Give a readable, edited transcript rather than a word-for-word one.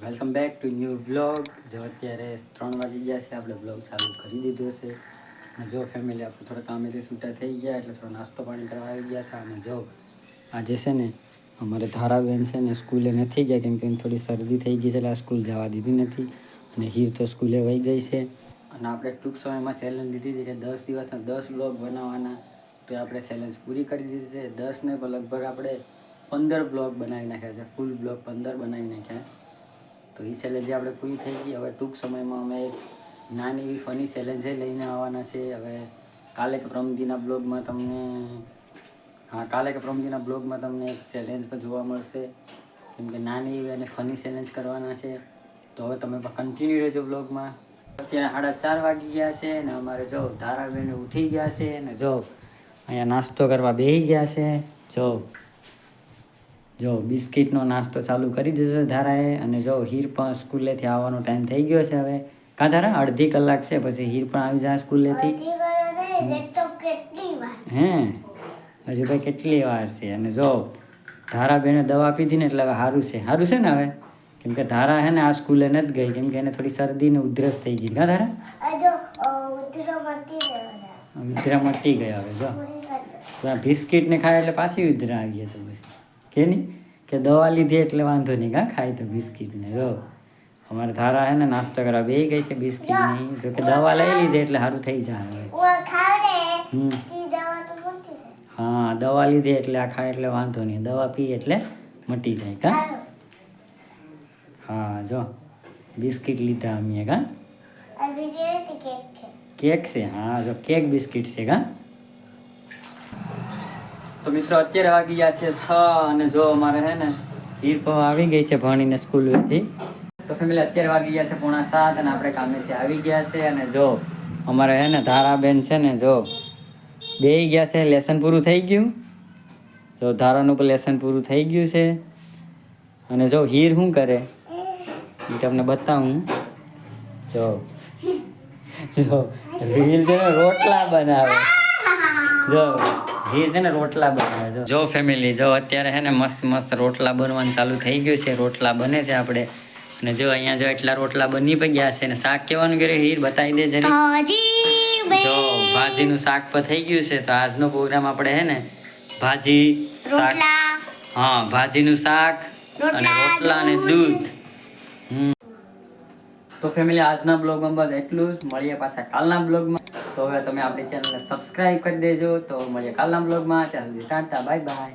Welcome back to new blog. જો અત્યારે 3 વાગી ગયા છે, આપણે બ્લોગ ચાલુ કરી દીધો છે. અને જો ફેમિલી આપણે થોડા કામેથી છૂટા થઈ ગયા એટલે થોડો નાસ્તો પાણી કરવા આવી ગયા હતા. અને જો આજે છે ને અમારે ધારાબેન છે ને સ્કૂલે નથી ગયા કેમ કે થોડી શરદી થઈ ગઈ છે એટલે આ સ્કૂલ જવા દીધી નથી. અને હીર તો સ્કૂલે વહી ગઈ છે. અને આપણે ટૂંક સમયમાં ચેલેન્જ લીધી હતી કે 10 દિવસના 10 બ્લોગ બનાવવાના. તો આપણે ચેલેન્જ પૂરી કરી દીધી છે. 10 ને લગભગ આપણે 15 બ્લોગ બનાવી નાખ્યા છે. ફૂલ બ્લોગ 15 બનાવી નાખ્યા. તો એ ચેલેન્જ આપણે પૂરી થઈ ગઈ. હવે ટૂંક સમયમાં અમે એક નાની એવી ફની ચેલેન્જ લઈને આવવાના છે. હવે કાલે કે પ્રમદીના બ્લોગમાં તમને એક ચેલેન્જ પણ જોવા મળશે કેમ કે નાની એવી અને ફની ચેલેન્જ કરવાના છે. તો હવે તમે કન્ટિન્યુ રહેજો બ્લોગમાં. અત્યારે 4:30 વાગી ગયા છે ને અમારે જો ધારાબેન ઉઠી ગયા છે ને જો અહીંયા નાસ્તો કરવા બેસી ગયા છે. જો બિસ્કિટનો નાસ્તો ચાલુ કરી દીધો ધારાએ. અને જો હીર પણ સ્કૂલેથી આવવાનો ટાઈમ થઈ ગયો છે. હવે કાં ધારા અડધી કલાક છે પછી હીર પણ આવી જાય સ્કૂલેથી. હે હજુ ભાઈ કેટલી વાર છે. અને જો ધારાબેને દવા પીધી ને એટલે હવે સારું છે ને હવે કેમ કે ધારા હે ને આ સ્કૂલે નથી ગઈ કેમ કે એને થોડી શરદી ને ઉધરસ થઈ ગઈ. કાં ધારા ઉધરા મટી ગયા. હવે જો બિસ્કિટ ને ખાય એટલે પાછી ઉધરા આવી ગયા. તો પછી કે નહીં કે દવા લીધી એટલે વાંધો નહીં. કાં ખાય તો બિસ્કિટને જો અમારે ધારા હે ને નાસ્તો કરવા બેસી ગઈ છે બિસ્કિટની. જો કે દવા લઈ લીધી એટલે સારું થઈ જાય. હા દવા લીધી એટલે આ ખાય એટલે વાંધો નહીં. દવા પી એટલે મટી જાય. કાં હા જો બિસ્કિટ લીધા અમે. કાં કેક છે. હા જો કેક બિસ્કિટ છે. કાં તો મિત્રો અત્યારે વાગી ગયા છે 6 અને જો અમારે છે ને હીર આવી ગઈ છે ભણીને સ્કૂલથી. તો ફેમિલી અત્યારે વાગી ગયા છે 6:45 અને આપણે કામેથી આવી ગયા છે. અને જો અમારે છે ને ધારાબેન છે ને જો બેસી ગયા છે. લેસન પૂરું થઈ ગયું. જો ધારાનું પણ લેસન પૂરું થઈ ગયું છે. અને જો હીર શું કરે એ તમને બતાવું. જો હીર છે ને રોટલા બનાવે. જો હીર છે ને રોટલા બનાવે. જો ફેમિલી જો અત્યારે છે ને મસ્ત મસ્ત રોટલા બનવાનું ચાલુ થઈ ગયું છે. રોટલા બને છે આપણે. અને જો અહીંયા જો એટલા રોટલા બની પણ ગયા છે. અને શાક કહેવાનું કે હીર બતાવી દે જરી. જો ભાજીનું શાક પણ થઈ ગયું છે. તો આજનો પ્રોગ્રામ આપણે છે ને ભાજી શાક. હા ભાજીનું શાક અને રોટલા અને દૂધ. તો ફેમિલી આજના બ્લોગમાં બસ એટલું જ. મળીએ પાછા કાલના બ્લોગમાં. તો હવે તમે આપણી ચેનલને સબસ્ક્રાઈબ કરી દેજો. તો મળીએ કાલના બ્લોગમાં. ત્યાં સુધી ટાટા બાય બાય.